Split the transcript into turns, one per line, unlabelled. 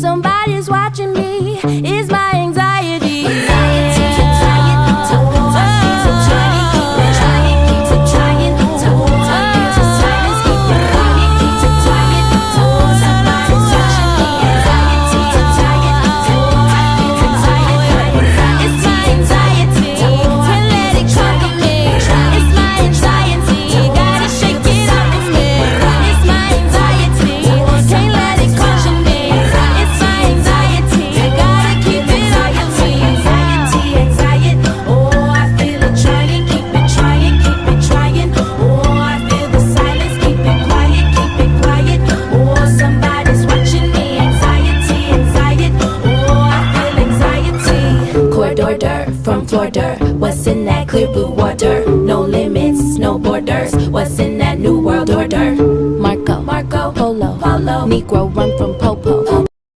Somebody's watching me, is my anxiety. From Florida, what's in that clear blue water? No limits, no borders. What's in that new world order? Marco, Polo, Negro run from